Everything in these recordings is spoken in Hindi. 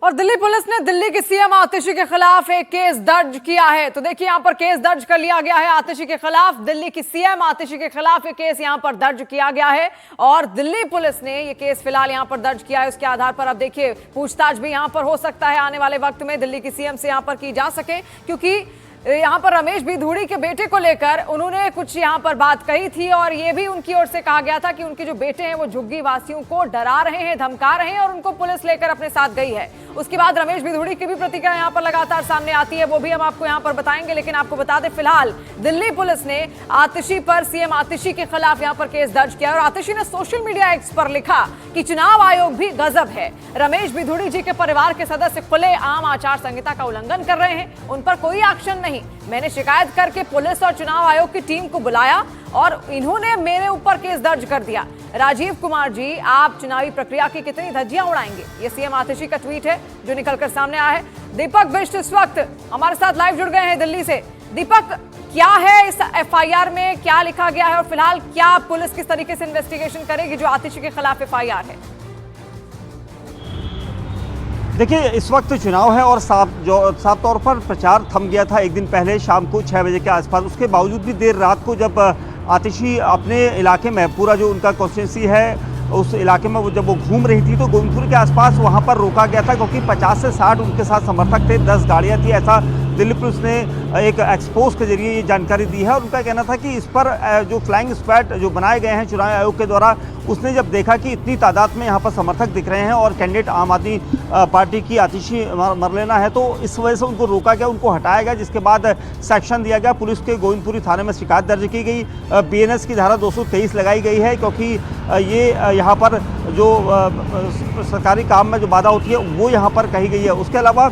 और दिल्ली पुलिस ने दिल्ली की सीएम आतिशी के खिलाफ एक केस दर्ज किया है। तो देखिए यहां पर केस दर्ज कर लिया गया है आतिशी के खिलाफ। दिल्ली की सीएम आतिशी के खिलाफ ये केस यहां पर दर्ज किया गया है और दिल्ली पुलिस ने ये केस फिलहाल यहां पर दर्ज किया है। उसके आधार पर अब देखिए पूछताछ भी यहां पर हो सकता है आने वाले वक्त में दिल्ली की सीएम से यहां पर की जा सके, क्योंकि यहाँ पर रमेश भिधूड़ी के बेटे को लेकर उन्होंने कुछ यहाँ पर बात कही थी और ये भी उनकी ओर से कहा गया था कि उनके जो बेटे हैं वो झुग्गी वासियों को डरा रहे हैं, धमका रहे हैं और उनको पुलिस लेकर अपने साथ गई है। उसके बाद रमेश भिधूड़ी की भी प्रतिक्रिया यहाँ पर लगातार सामने आती है, वो भी हम आपको यहाँ पर बताएंगे। लेकिन आपको बता दें फिलहाल दिल्ली पुलिस ने आतिशी पर, सीएम आतिशी के खिलाफ यहाँ पर केस दर्ज किया और आतिशी ने सोशल मीडिया एक्स पर लिखा कि चुनाव आयोग भी गजब है। रमेश भिधूड़ी जी के परिवार के सदस्य खुले आम आचार संहिता का उल्लंघन कर रहे हैं, उन पर कोई एक्शन नहीं। मैंने शिकायत करके पुलिस और चुनाव आयोग की टीम को बुलाया और इन्होंने मेरे ऊपर केस दर्ज कर दिया। राजीव कुमार जी, आप चुनावी प्रक्रिया की कितनी धज्जियां उड़ाएंगे? ये सीएम आतिशी का ट्वीट है जो निकलकर सामने आया है। दीपक बिष्ट इस वक्त हमारे साथ लाइव जुड़ गए हैं दिल्ली से। दीपक, क्या है इस एफआईआर में, क्या लिखा गया है और फिलहाल क्या पुलिस किस तरीके से इन्वेस्टिगेशन करेगी जो आतिशी के खिलाफ एफआईआर है? देखिए, इस वक्त चुनाव है और साफ तौर पर प्रचार थम गया था एक दिन पहले शाम को 6 बजे के आसपास। उसके बावजूद भी देर रात को जब आतिशी अपने इलाके में, पूरा जो उनका कॉन्स्टिट्यूंसी है उस इलाके में जब वो घूम रही थी तो गोविंदपुर के आसपास वहां पर रोका गया था, क्योंकि 50 से 60 उनके साथ समर्थक थे, 10 गाड़ियां थी। ऐसा दिल्ली पुलिस ने एक एक्सपोज के जरिए ये जानकारी दी है और उनका कहना था कि इस पर जो फ्लाइंग स्क्वाड जो बनाए गए हैं चुनाव आयोग के द्वारा, उसने जब देखा कि इतनी तादाद में यहाँ पर समर्थक दिख रहे हैं और कैंडिडेट आम आदमी पार्टी की आतिशी मरलेना है, तो इस वजह से उनको रोका गया, उनको हटाया गया। जिसके बाद सेक्शन दिया गया, पुलिस के गोविंदपुरी थाने में शिकायत दर्ज की गई। बीएनएस की धारा 223 लगाई गई है, क्योंकि ये यहाँ पर जो सरकारी काम में जो बाधा होती है वो यहाँ पर कही गई है। उसके अलावा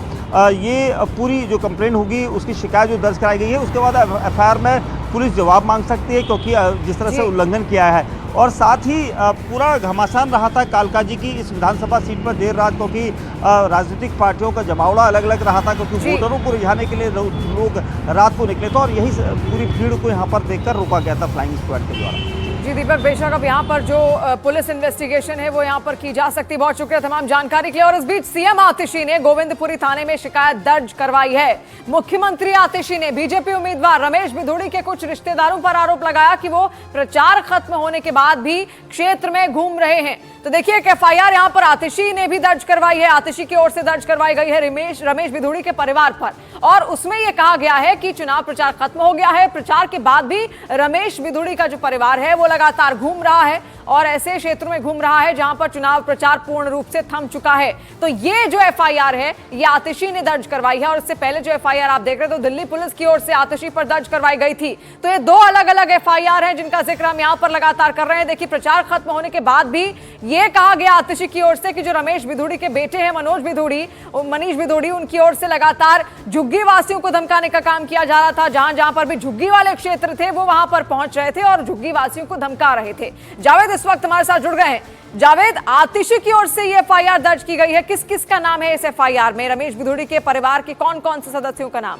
ये पूरी जो कंप्लेंट होगी उसकी शिकायत जो दर्ज कराई गई है, उसके बाद एफआईआर में पुलिस जवाब मांग सकती है, क्योंकि जिस तरह से उल्लंघन किया है। और साथ ही पूरा घमासान रहा था कालका जी की इस विधानसभा सीट पर देर रात, क्योंकि राजनीतिक पार्टियों का जमावड़ा अलग अलग रहा था, क्योंकि वोटरों को रिझाने के लिए लोग रात को निकले थे और यही पूरी भीड़ को यहाँ पर देखकर रोका गया था फ्लाइंग स्क्वाड के द्वारा। जी दीपक, बेशक अब यहाँ पर जो पुलिस इन्वेस्टिगेशन है वो यहाँ पर की जा सकती है। बहुत शुक्रिया तमाम जानकारी के लिए। और इस बीच सीएम आतिशी ने गोविंदपुरी थाने में शिकायत दर्ज करवाई है। मुख्यमंत्री आतिशी ने बीजेपी उम्मीदवार रमेश भिधूड़ी के कुछ रिश्तेदारों पर आरोप लगाया कि वो प्रचार खत्म होने के बाद भी क्षेत्र में घूम रहे हैं। तो देखिए एक एफआईआर यहाँ पर आतिशी ने भी दर्ज करवाई है, आतिशी की ओर से दर्ज करवाई गई है रमेश भिधूड़ी के परिवार पर, और उसमें यह कहा गया है कि चुनाव प्रचार खत्म हो गया है, प्रचार के बाद भी रमेश भिधूड़ी का जो परिवार है वो लगातार घूम रहा है और ऐसे क्षेत्रों में घूम रहा है जहां पर चुनाव प्रचार पूर्ण रूप से थम चुका है। तो ये जो एफआईआर है ये आतिशी ने दर्ज करवाई है और इससे पहले जो एफआईआर आप देख रहे तो दिल्ली पुलिस की ओर से आतिशी पर दर्ज करवाई गई थी। तो ये 2 अलग अलग एफआईआर हैं जिनका जिक्र हम यहां पर लगातार कर रहे हैं। देखिए प्रचार खत्म होने के बाद भी ये कहा गया आतिशी की ओर से कि जो रमेश भिधूड़ी के बेटे हैं मनीष भिधूड़ी, उनकी ओर से लगातार झुग्गी वासियों को धमकाने का काम किया जा रहा था। जहां जहां पर भी झुग्गी वाले क्षेत्र थे वो वहां पर पहुंच रहे थे और झुग्गी वासियों को धमका रहे थे। जावेद इस वक्त हमारे साथ जुड़ गए हैं। जावेद, आतिशी की ओर से ये एफआईआर दर्ज की गई है, किस किस का नाम है इस एफआईआर में? रमेश भिधूड़ी के परिवार के कौन कौन से सदस्यों का नाम?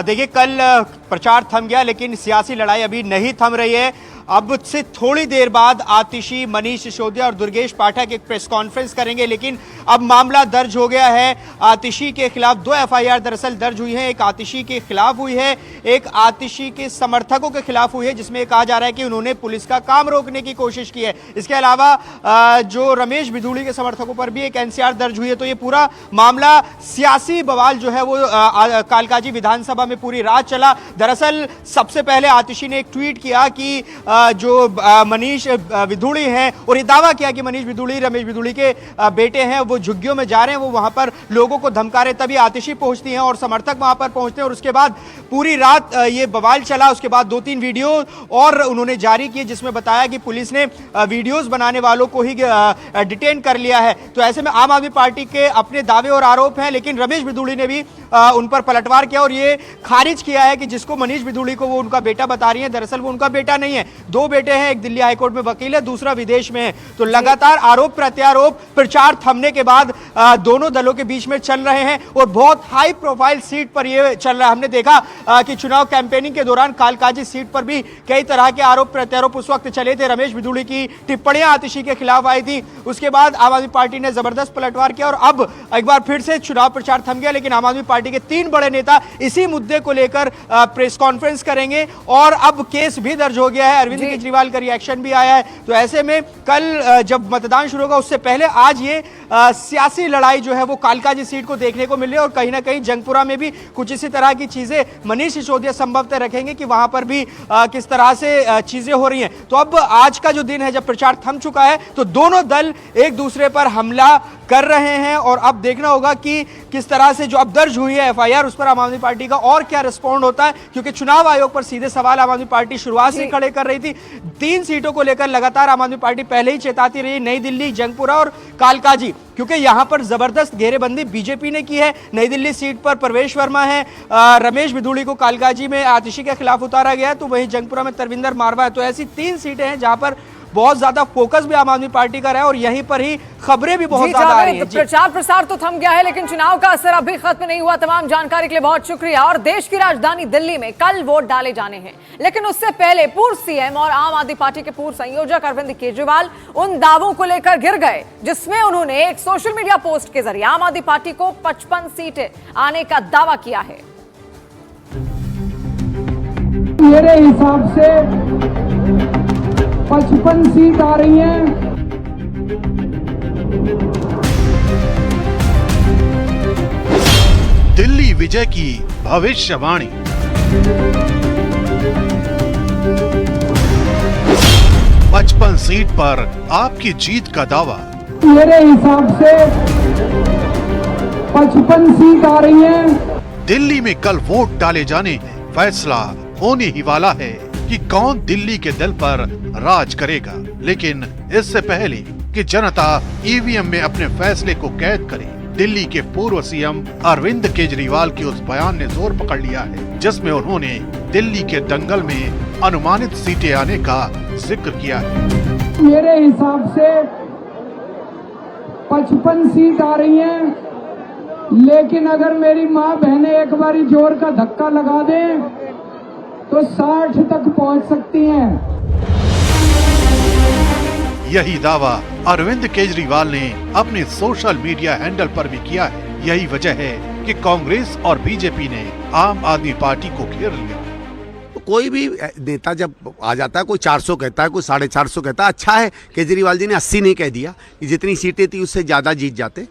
देखिए, कल प्रचार थम गया लेकिन सियासी लड़ाई अभी नहीं थम रही है। अब से थोड़ी देर बाद आतिशी, मनीष सिसोदिया और दुर्गेश पाठक एक प्रेस कॉन्फ्रेंस करेंगे, लेकिन अब मामला दर्ज हो गया है। आतिशी के खिलाफ 2 एफआईआर दरअसल दर्ज हुई है। एक आतिशी के खिलाफ हुई है, एक आतिशी के समर्थकों के खिलाफ हुई है, जिसमें कहा जा रहा है कि उन्होंने पुलिस का काम रोकने की कोशिश की है। इसके अलावा जो रमेश भिधूड़ी के समर्थकों पर भी एक एनसीआर दर्ज हुई है। तो ये पूरा मामला सियासी बवाल जो है वो कालकाजी विधानसभा में पूरी रात चला। दरअसल सबसे पहले आतिशी ने एक ट्वीट किया कि जो मनीष भिधूड़ी हैं, और ये दावा किया कि मनीष भिधूड़ी रमेश भिधूड़ी के बेटे हैं, वो झुग्गियों में जा रहे हैं, वो वहां पर लोगों को धमका रहे। तभी आतिशी पहुंचती हैं और समर्थक वहां पर पहुंचते हैं और उसके बाद पूरी रात ये बवाल चला। उसके बाद 2-3 वीडियो और उन्होंने जारी किए जिसमें बताया कि पुलिस ने वीडियोस बनाने वालों को ही डिटेन कर लिया है। तो ऐसे में आम आदमी पार्टी के अपने दावे और आरोप हैं, लेकिन रमेश भिधूड़ी ने भी उन पर पलटवार किया और ये खारिज किया है कि जिसको मनीष भिधूड़ी को वो उनका बेटा बता रही है, दरअसल वो उनका बेटा नहीं है। दो बेटे हैं, एक दिल्ली हाईकोर्ट में वकील है, दूसरा विदेश में है। तो लगातार आरोप प्रत्यारोप प्रचार थमने के बाद दोनों दलों के बीच में चल रहे हैं और बहुत हाई प्रोफाइल सीट पर यह चल रहा है। हमने देखा कि चुनाव कैंपेनिंग के दौरान कालकाजी सीट पर भी कई तरह के आरोप प्रत्यारोप उस वक्त चले थे। रमेश बिधूड़ी की टिप्पणियां आतिशी के खिलाफ आई थी, उसके बाद आम आदमी पार्टी ने जबरदस्त पलटवार किया और अब एक बार फिर से चुनाव प्रचार थम गया। लेकिन आम आदमी पार्टी के 3 बड़े नेता इसी मुद्दे को लेकर प्रेस कॉन्फ्रेंस करेंगे और अब केस भी दर्ज हो गया है। अरविंद केजरीवाल का रिएक्शन भी आया है। तो ऐसे में कल जब मतदान शुरू होगा उससे पहले आज ये सियासी लड़ाई जो है वो कालकाजी सीट को देखने को मिल रही है और कहीं ना कहीं जंगपुरा में भी कुछ इसी तरह की चीजें मनीष सिसोदिया संभवतः रखेंगे कि वहां पर भी किस तरह से चीजें हो रही हैं। तो अब आज का जो दिन है जब प्रचार थम चुका है तो दोनों दल एक दूसरे पर हमला कर रहे हैं और अब देखना होगा कि किस तरह से जो अब दर्ज हुई है एफआईआर उस पर आम आदमी पार्टी का और क्या रिस्पॉन्ड होता है, क्योंकि चुनाव आयोग पर सीधे सवाल आम आदमी पार्टी शुरुआत से खड़े कर रही थी। 3 सीटों को लेकर लगातार आम आदमी पार्टी पहले ही चेताती रही, नई दिल्ली, जंगपुरा और कालकाजी, क्योंकि यहां पर जबरदस्त घेरेबंदी बीजेपी ने की है। नई दिल्ली सीट पर प्रवेश वर्मा है, रमेश बिधूड़ी को कालकाजी में आतिशी के खिलाफ उतारा गया, तो वहीं जंगपुरा में तरविंदर मारवा है। तो ऐसी 3 सीटें हैं जहां पर बहुत ज्यादा फोकस भी आम आदमी पार्टी का रहा है और यहीं पर ही खबरें भी बहुत ज्यादा आ रही हैं। प्रचार प्रसार तो थम गया है लेकिन चुनाव का असर अभी खत्म नहीं हुआ। तमाम जानकारी के लिए बहुत शुक्रिया। और देश की राजधानी दिल्ली में कल वोट डाले जाने हैं, लेकिन उससे पहले पूर्व सीएम और आम आदमी पार्टी के पूर्व संयोजक अरविंद केजरीवाल उन दावों को लेकर घिर गए जिसमें उन्होंने एक सोशल मीडिया पोस्ट के जरिए आम आदमी पार्टी को 55 सीटें आने का दावा किया है। मेरे हिसाब से 55 सीट आ रही हैं। दिल्ली विजय की भविष्यवाणी। पचपन सीट पर आपकी जीत का दावा। मेरे हिसाब से 55 सीट आ रही हैं। दिल्ली में कल वोट डाले जाने हैं, फैसला होने ही वाला है कि कौन दिल्ली के दिल पर राज करेगा। लेकिन इससे पहले कि जनता ईवीएम में अपने फैसले को कैद करे, दिल्ली के पूर्व सीएम अरविंद केजरीवाल के उस बयान ने जोर पकड़ लिया है जिसमें उन्होंने दिल्ली के दंगल में अनुमानित सीटें आने का जिक्र किया है। मेरे हिसाब से 55 सीट आ रही हैं, लेकिन अगर मेरी माँ बहनें एक बारी जोर का धक्का लगा दें तो 60 तक पहुंच सकती हैं। यही दावा अरविंद केजरीवाल ने अपने सोशल मीडिया हैंडल पर भी किया है। यही वजह है कि कांग्रेस और बीजेपी ने आम आदमी पार्टी को घेर लिया। कोई भी नेता जब आ जाता है, कोई 400 कहता है, कोई 450 कहता है। अच्छा है केजरीवाल जी ने 80 नहीं कह दिया कि जितनी सीटें थी उससे ज्यादा जीत जाते।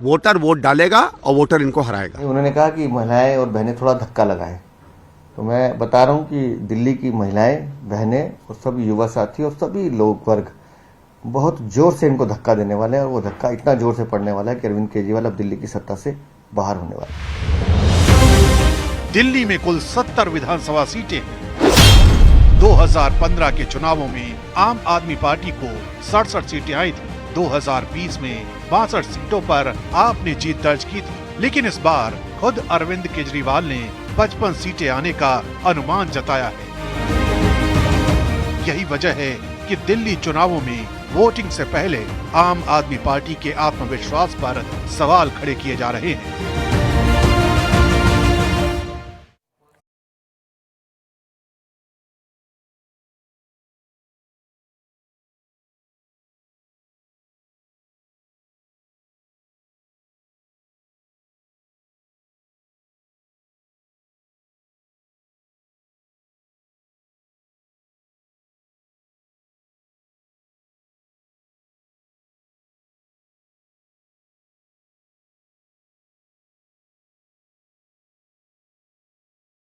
वोटर वोट डालेगा और वोटर इनको हराएगा। उन्होंने कहा कि महिलाएं और बहनें थोड़ा धक्का लगाएं, तो मैं बता रहा हूं कि दिल्ली की महिलाएं, बहनें और सभी युवा साथी और सभी लोग वर्ग बहुत जोर से इनको धक्का देने वाले हैं और वो धक्का इतना जोर से पड़ने वाला है कि अरविंद केजरीवाल अब दिल्ली की सत्ता से बाहर होने वाले हैं। दिल्ली में कुल 70 विधानसभा सीटें हैं। 2015 के चुनावों में आम आदमी पार्टी को 67 सीटें आई थी। 2020 में 62 सीटों पर आपने जीत दर्ज की थी, लेकिन इस बार खुद अरविंद केजरीवाल ने 55 सीटें आने का अनुमान जताया है। यही वजह है कि दिल्ली चुनावों में वोटिंग से पहले आम आदमी पार्टी के आत्मविश्वास पर सवाल खड़े किए जा रहे हैं।